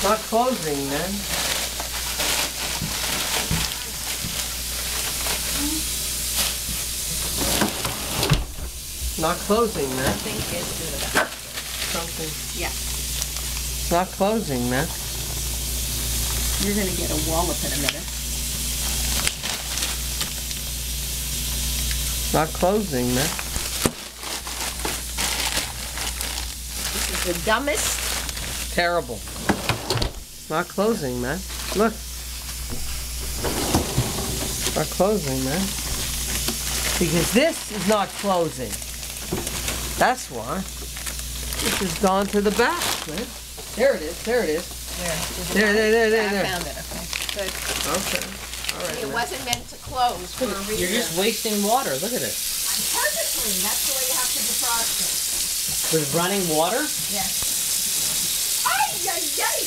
Not closing, man. Not closing, man. Something is good about it. Something. Yeah. It's not closing, man. You're going to get a wallop in a minute. Not closing, man. This is the dumbest. Terrible. Not closing, man. Look. Not closing, man. Because this is not closing. That's why. This has gone to the back, man. There it is. There it is. There. I found it. Okay. Good. Okay. All right. It man. wasn't meant to close for a reason. You're just wasting water. Look at it. Perfectly. That's the way you have to defrost it. With running water? Yes. Ay, ay, ay.